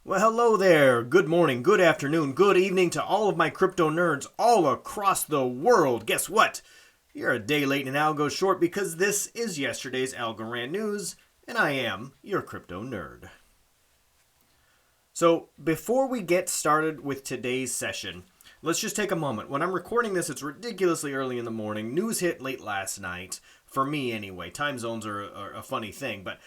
Well, hello there. Good morning, good afternoon, good evening to all of my crypto nerds all across the world. Guess what? You're a day late and Algo short because this is yesterday's Algorand news, and I am your crypto nerd. So, before we get started with today's session, let's just take a moment. When I'm recording this, it's ridiculously early in the morning. News hit late last night, for me anyway. Time zones are a funny thing, but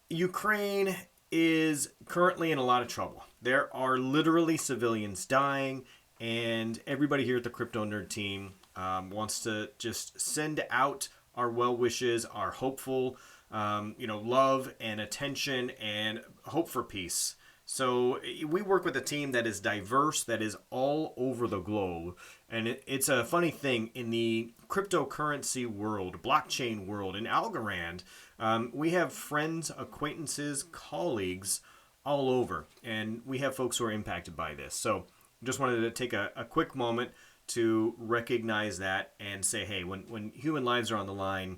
Ukraine is currently in a lot of trouble. There are literally civilians dying, and everybody here at the Crypto Nerd team wants to just send out our well wishes, our hopeful, love and attention and hope for peace. So we work with a team that is diverse, that is all over the globe. And it's a funny thing in the cryptocurrency world, blockchain world, in Algorand, we have friends, acquaintances, colleagues all over. And we have folks who are impacted by this. So just wanted to take a quick moment to recognize that and say, hey, when human lives are on the line,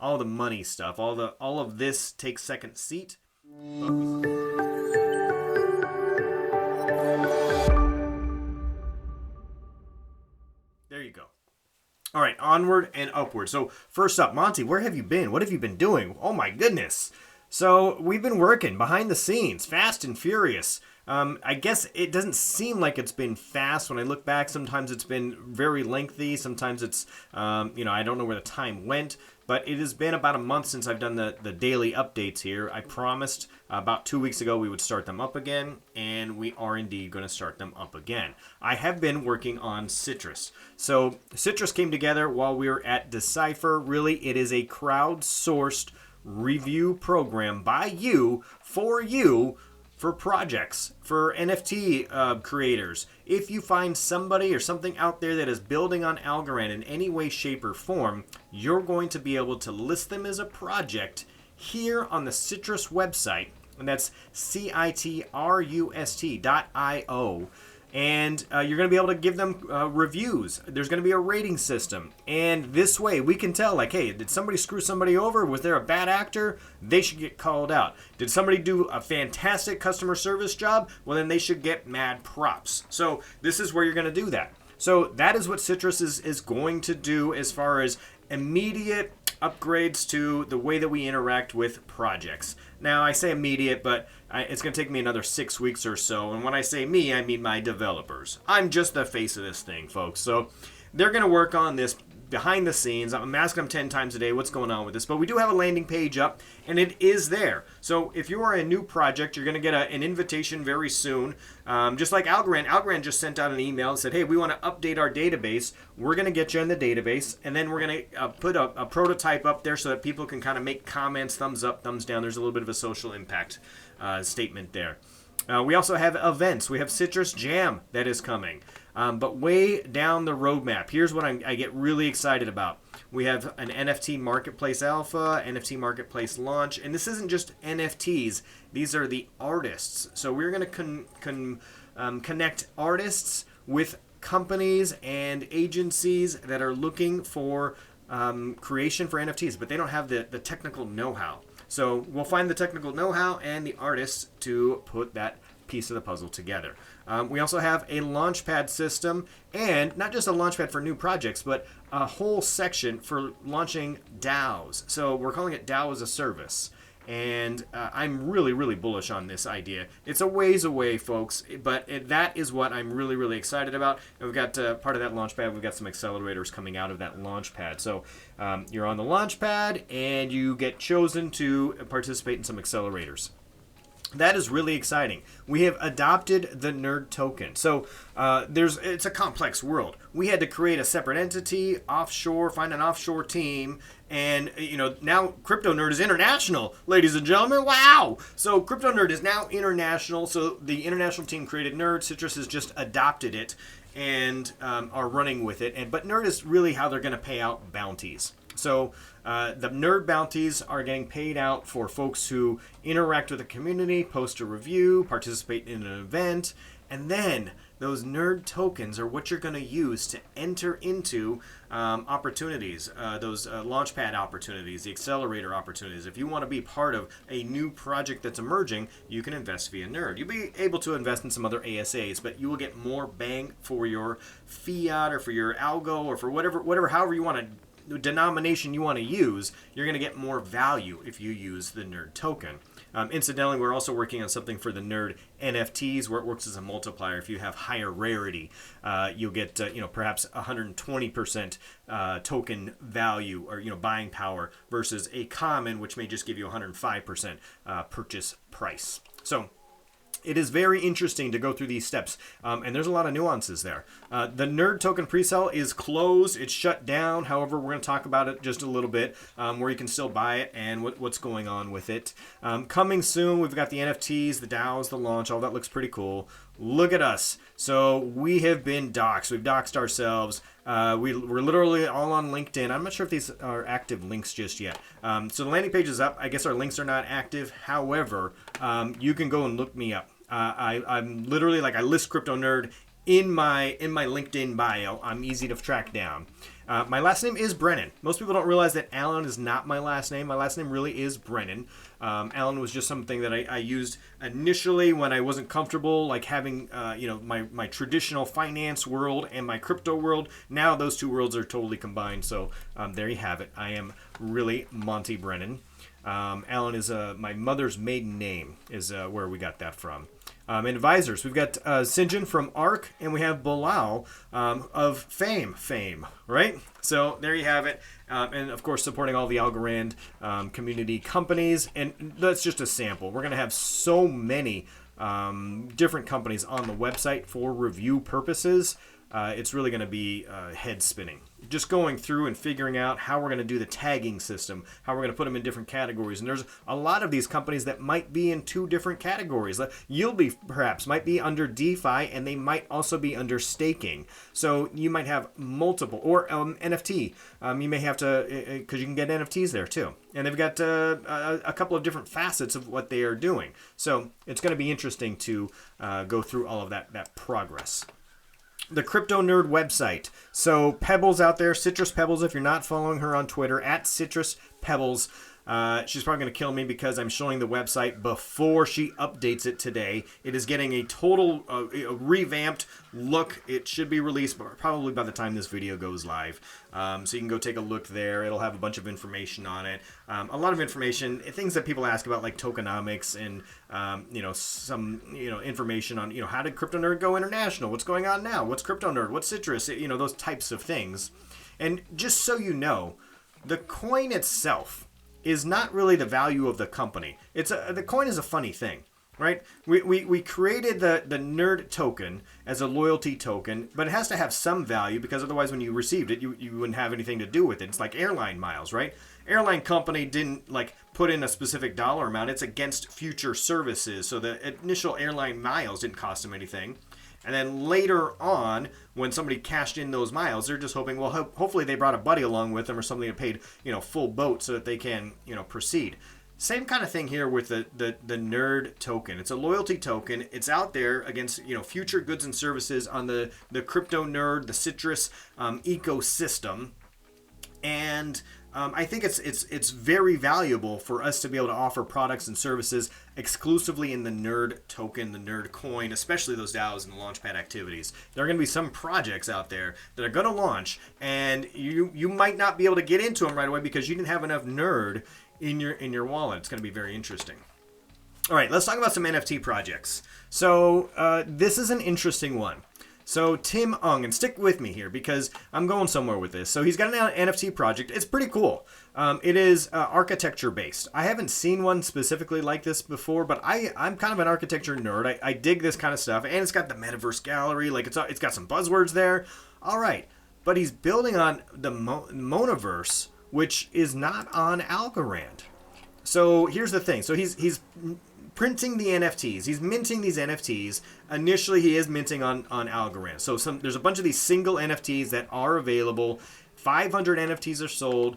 all the money stuff, all of this takes second seat. There you go. All right, onward and upward. So first up, Monty, where have you been? What have you been doing? Oh my goodness. So we've been working behind the scenes, fast and furious. I guess it doesn't seem like it's been fast. When I look back, sometimes it's been very lengthy. Sometimes it's, I don't know where the time went. But it has been about a month since I've done the daily updates here. I promised about 2 weeks ago we would start them up again, and we are indeed going to start them up again. I have been working on Citrus. So Citrus came together while we were at Decipher. Really, it is a crowdsourced review program by you, for projects, for NFT creators. If you find somebody or something out there that is building on Algorand in any way, shape, or form, you're going to be able to list them as a project here on the Citrus website, and that's citrust.io. And you're going to be able to give them reviews. There's going to be a rating system. And this way, we can tell, like, hey, did somebody screw somebody over? Was there a bad actor? They should get called out. Did somebody do a fantastic customer service job? Well, then they should get mad props. So this is where you're going to do that. So that is what Citrus is going to do as far as immediate upgrades to the way that we interact with projects. Now, I say immediate, but it's going to take me another 6 weeks or so. And when I say me, I mean my developers. I'm just the face of this thing, folks. So they're going to work on this behind the scenes. I'm asking them 10 times a day what's going on with this. But we do have a landing page up, and it is there. So if you are a new project, you're going to get an invitation very soon. Just like Algorand. Algorand just sent out an email and said, hey, we want to update our database. We're going to get you in the database, and then we're going to put a prototype up there so that people can kind of make comments, thumbs up, thumbs down. There's a little bit of a social impact statement there. We also have events. We have Citrus Jam that is coming. But way down the roadmap, here's what I get really excited about. We have an NFT Marketplace Alpha, NFT Marketplace Launch, and this isn't just NFTs. These are the artists. So we're going to connect artists with companies and agencies that are looking for creation for NFTs, but they don't have the technical know-how. So we'll find the technical know-how and the artists to put that piece of the puzzle together. We also have a launchpad system, and not just a launchpad for new projects, but a whole section for launching DAOs. So we're calling it DAO as a service. And I'm really, really bullish on this idea. It's a ways away, folks, but that is what I'm really, really excited about. And we've got part of that launchpad. We've got some accelerators coming out of that launchpad. So you're on the launchpad, and you get chosen to participate in some accelerators. That is really exciting. We have adopted the NURD token. So it's a complex world. We had to create a separate entity, offshore, find an offshore team, and now CryptoNerd is international, ladies and gentlemen. Wow! So CryptoNerd is now international. So the international team created NURD. Citrus has just adopted it and are running with it. But NURD is really how they're going to pay out bounties. So the nerd bounties are getting paid out for folks who interact with the community, post a review, participate in an event, and then those nerd tokens are what you're going to use to enter into opportunities, those launchpad opportunities, the accelerator opportunities. If you want to be part of a new project that's emerging, you can invest via Nerd. You'll be able to invest in some other ASAs, but you will get more bang for your fiat or for your algo or for however you want to denomination you want to use. You're going to get more value if you use the Nerd token. Incidentally, we're also working on something for the Nerd NFTs where it works as a multiplier. If you have higher rarity, you'll get perhaps 120% token value or buying power versus a common, which may just give you 105% purchase price. So it is very interesting to go through these steps, and there's a lot of nuances there. The Nerd token presale is closed. It's shut down. However, we're going to talk about it just a little bit, where you can still buy it and what's going on with it. Coming soon, we've got the NFTs, the DAOs, the launch. All that looks pretty cool. Look at us. So we have been doxxed. We've doxed ourselves. We're literally all on LinkedIn. I'm not sure if these are active links just yet. So the landing page is up. I guess our links are not active. However, you can go and look me up. I'm literally I list CryptoNerd in my LinkedIn bio. I'm easy to track down. My last name is Brennan. Most people don't realize that Allen is not my last name. My last name really is Brennan. Allen was just something that I used initially when I wasn't comfortable having my traditional finance world and my crypto world. Now those two worlds are totally combined. So there you have it. I am really Monty Brennan. Allen is my mother's maiden name is where we got that from. And advisors, we've got Sinjin from ARC, and we have Bilal of Fame, right? So there you have it. And of course, supporting all the Algorand community companies. And that's just a sample. We're going to have so many different companies on the website for review purposes. It's really going to be head spinning. Just going through and figuring out how we're going to do the tagging system, how we're going to put them in different categories. And there's a lot of these companies that might be in two different categories. Yieldy perhaps might be under DeFi, and they might also be under staking. So you might have multiple, or NFT. You may have to, because you can get NFTs there too. And they've got a couple of different facets of what they are doing. So it's going to be interesting to go through all of that progress. The CryptoNerd website. So Pebbles out there, Citrus Pebbles, if you're not following her on Twitter, at Citrus Pebbles. She's probably going to kill me because I'm showing the website before she updates it today. It is getting a total revamped look. It should be released probably by the time this video goes live. So you can go take a look there. It'll have a bunch of information on it. A lot of information, things that people ask about like tokenomics and, some, information on, how did CryptoNerd go international? What's going on now? What's CryptoNerd? What's Citrus? Those types of things. And just so you know, the coin itself is not really the value of the company. The coin is a funny thing, right? We created the Nerd token as a loyalty token, but it has to have some value because otherwise when you received it, you wouldn't have anything to do with it. It's like airline miles, right? Airline company didn't put in a specific dollar amount. It's against future services. So the initial airline miles didn't cost them anything. And then later on, when somebody cashed in those miles, they're just hoping, well, hopefully they brought a buddy along with them or somebody that paid, full boat so that they can, proceed. Same kind of thing here with the Nerd token. It's a loyalty token. It's out there against, future goods and services on the CryptoNerd, the Citrus ecosystem. And I think it's very valuable for us to be able to offer products and services exclusively in the Nerd token, the Nerd coin, especially those DAOs and the launchpad activities. There are going to be some projects out there that are going to launch, and you might not be able to get into them right away because you didn't have enough Nerd in your wallet. It's going to be very interesting. All right, let's talk about some NFT projects. So this is an interesting one. So Tim Ung, and stick with me here because I'm going somewhere with this. So he's got an NFT project. It's pretty cool. It is architecture based. I haven't seen one specifically like this before, but I'm kind of an architecture nerd. I dig this kind of stuff, and it's got the metaverse gallery. It's got some buzzwords there. All right, but he's building on the Monaverse, which is not on Algorand. So here's the thing. So he's printing the NFTs. He's minting these NFTs. Initially, he is minting on Algorand. So there's a bunch of these single NFTs that are available. 500 NFTs are sold.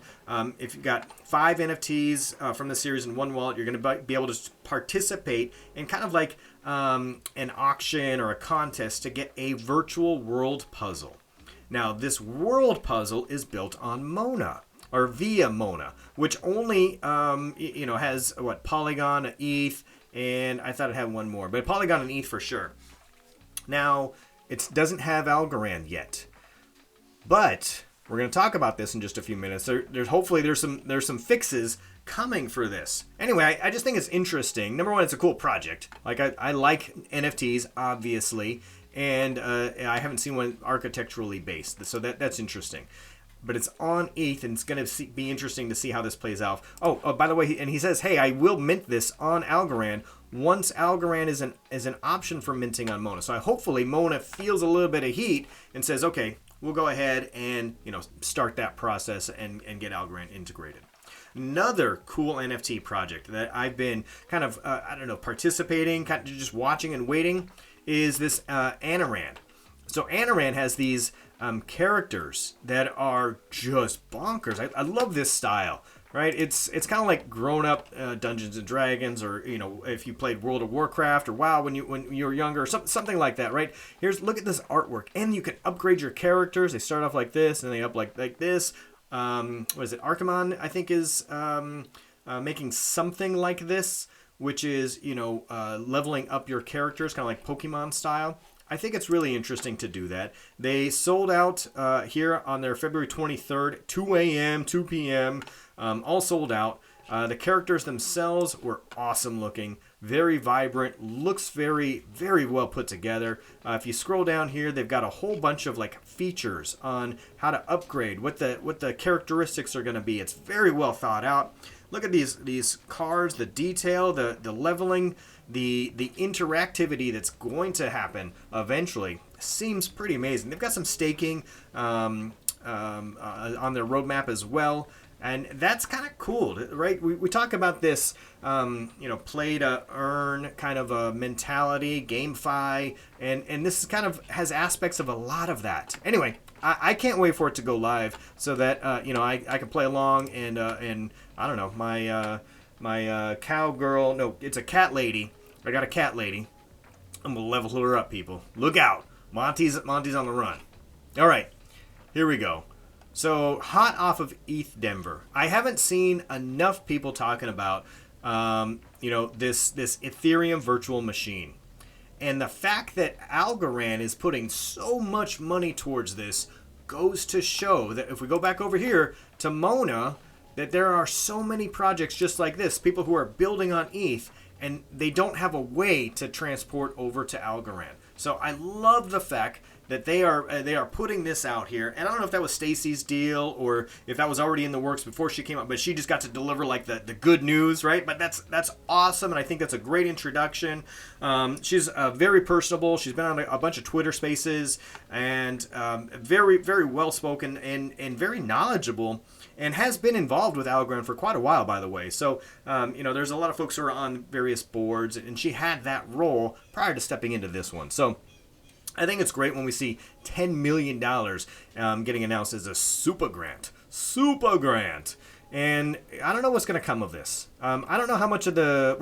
If you've got 5 NFTs from the series in one wallet, you're going to be able to participate in kind of like an auction or a contest to get a virtual world puzzle. Now, this world puzzle is built on Mona, or via Mona, which only has Polygon, ETH, and I thought it had one more, but Polygon and ETH for sure. Now, it doesn't have Algorand yet, but we're going to talk about this in just a few minutes. There's some fixes coming for this. Anyway, I just think it's interesting. Number one, it's a cool project. Like I like NFTs, obviously, and I haven't seen one architecturally based, so that's interesting. But it's on ETH, and it's going to be interesting to see how this plays out. Oh, by the way, and he says, hey, I will mint this on Algorand once Algorand is an option for minting on Mona. So hopefully Mona feels a little bit of heat and says, okay, we'll go ahead and start that process and get Algorand integrated. Another cool NFT project that I've been kind of participating, kind of just watching and waiting, is this Algorand. So Algorand has these characters that are just bonkers. I love this style, right? It's kind of like grown-up Dungeons and Dragons, or if you played World of Warcraft or WoW when you were younger, or something like that, right? Look at this artwork, and you can upgrade your characters. They start off like this, and they up like this. What is it? Archimon, I think, is making something like this, which is leveling up your characters, kind of like Pokemon style. I think it's really interesting to do that. They sold out here on their February 23rd, 2 a.m., 2 p.m., all sold out. The characters themselves were awesome looking, very vibrant, looks very, very well put together. If you scroll down here, they've got a whole bunch of features on how to upgrade, what the characteristics are going to be. It's very well thought out. Look at these cards, the detail, the leveling, the interactivity that's going to happen eventually seems pretty amazing. They've got some staking on their roadmap as well, and that's kind of cool, right? We talk about this, play to earn kind of a mentality, GameFi, and this kind of has aspects of a lot of that. Anyway, I can't wait for it to go live so that I can play along and I don't know, my cowgirl. No, it's a cat lady. I got a cat lady. I'm gonna level her up, people. Look out, Monty's on the run. All right, here we go. So hot off of ETH Denver, I haven't seen enough people talking about this Ethereum virtual machine. And the fact that Algorand is putting so much money towards this goes to show that if we go back over here to Mona, that there are so many projects just like this, people who are building on ETH, and they don't have a way to transport over to Algorand. So I love the fact that they are putting this out here. And I don't know if that was Stacy's deal or if that was already in the works before she came up, but she just got to deliver the good news, right? But that's awesome, and I think that's a great introduction. She's very personable. She's been on a bunch of Twitter spaces, and very, very well-spoken and very knowledgeable, and has been involved with Algorand for quite a while, by the way. So, there's a lot of folks who are on various boards, and she had that role prior to stepping into this one. So I think it's great when we see $10 million getting announced as a super grant. Super grant. And I don't know what's going to come of this. I don't know how much of the,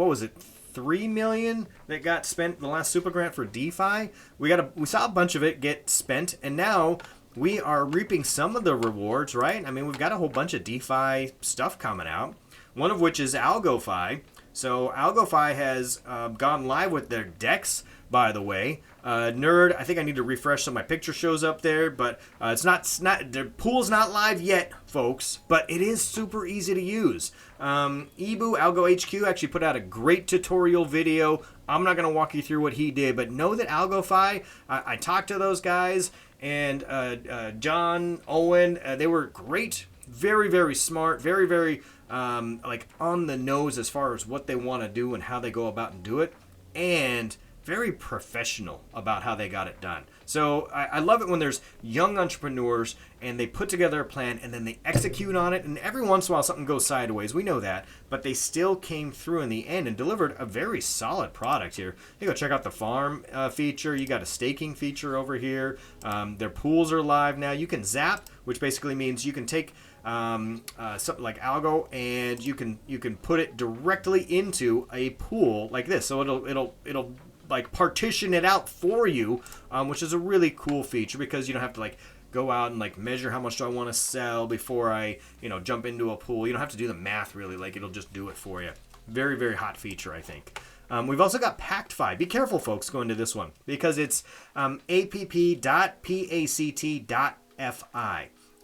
$3 million that got spent the last super grant for DeFi. We saw a bunch of it get spent, and now we are reaping some of the rewards, right? I mean, we've got a whole bunch of DeFi stuff coming out, one of which is AlgoFi. So AlgoFi has gone live with their DEX, by the way. NURD, I think I need to refresh so my picture shows up there, but it's not their pool's not live yet, folks, but it is super easy to use. Ibu, Algo HQ, actually put out a great tutorial video. I'm not going to walk you through what he did, but know that AlgoFi, I talked to those guys, and John, Owen, they were great, very, very smart, very, very on the nose as far as what they want to do and how they go about and do it, and very professional about how they got it done. So I love it when there's young entrepreneurs and they put together a plan and then they execute on it. And every once in a while something goes sideways. We know that. But they still came through in the end and delivered a very solid product here. You go check out the farm feature. You got a staking feature over here. Their pools are live now. You can zap, which basically means you can take something like Algo and you can put it directly into a pool like this. So it'll like partition it out for you, which is a really cool feature because you don't have to like go out and like measure how much do I want to sell before I jump into a pool. You don't have to do the math really, like it'll just do it for you. Very, very hot feature, I think. We've also got PactFi. Be careful, folks, going to this one because it's app.pact.fi.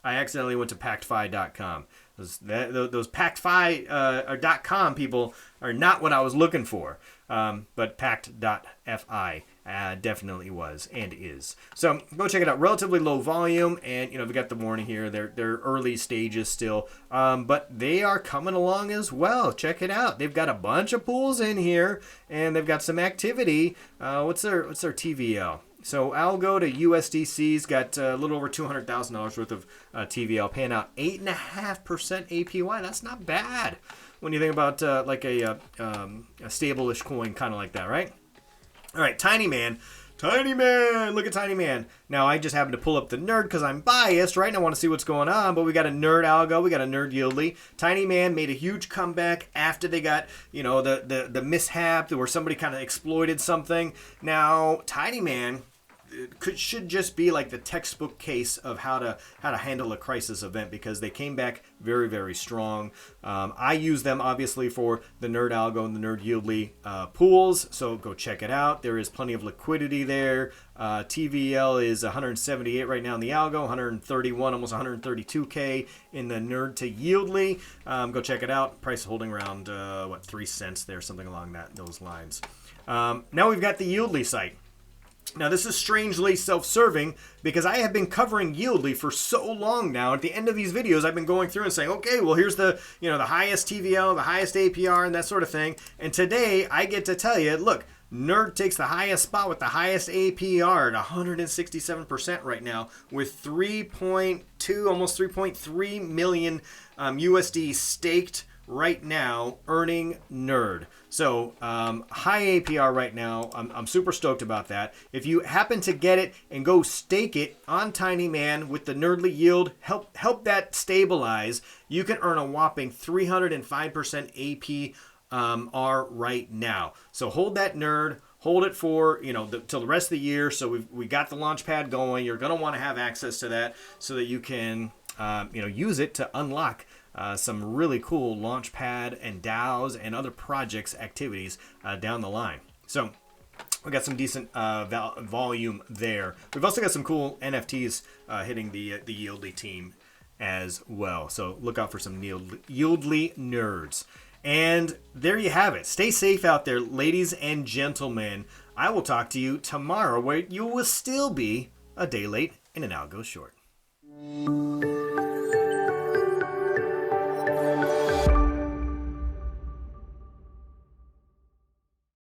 I accidentally went to pactfi.com. Those pactfi .com people are not what I was looking for. But pact.fi definitely was and is. So go check it out. Relatively low volume, and we got the warning here. They're early stages still, but they are coming along as well. Check it out. They've got a bunch of pools in here, and they've got some activity. What's their TVL? So Algo to USDC's got a little over $200,000 worth of TVL, paying out 8.5% APY. That's not bad when you think about like a stable-ish coin, kind of like that, right? All right, Tiny Man. Tiny Man! Look at Tiny Man. Now, I just happened to pull up the NURD because I'm biased, right? And I want to see what's going on. But we got a NURD Algo. We got a NURD Yieldly. Tiny Man made a huge comeback after they got, the mishap where somebody kind of exploited something. Now, Tiny Man should just be like the textbook case of how to handle a crisis event because they came back very, very strong. I use them obviously for the NURD Algo and the NURD Yieldly pools, so go check it out. There is plenty of liquidity there. TVL is 178 right now in the Algo, 131, almost 132K in the NURD to Yieldly. Go check it out. Price holding around 3 cents there, something along those lines. Now we've got the Yieldly site. Now, this is strangely self-serving because I have been covering Yieldly for so long now. At the end of these videos, I've been going through and saying, okay, well, here's the highest TVL, the highest APR, and that sort of thing. And today, I get to tell you, look, NURD takes the highest spot with the highest APR at 167% right now with 3.2, almost 3.3 million USD staked right now, earning NURD. So high APR right now. I'm super stoked about that. If you happen to get it and go stake it on Tiny Man with the NURDly yield, help that stabilize, you can earn a whopping 305% APR right now. So hold that NURD. Hold it for till the rest of the year. So we got the launch pad going. You're going to want to have access to that so that you can use it to unlock some really cool Launchpad and DAOs and other projects activities down the line. So we got some decent volume there. We've also got some cool NFTs hitting the Yieldly team as well. So look out for some Yieldly nerds. And there you have it. Stay safe out there, ladies and gentlemen. I will talk to you tomorrow where you will still be a day late and an Algo short.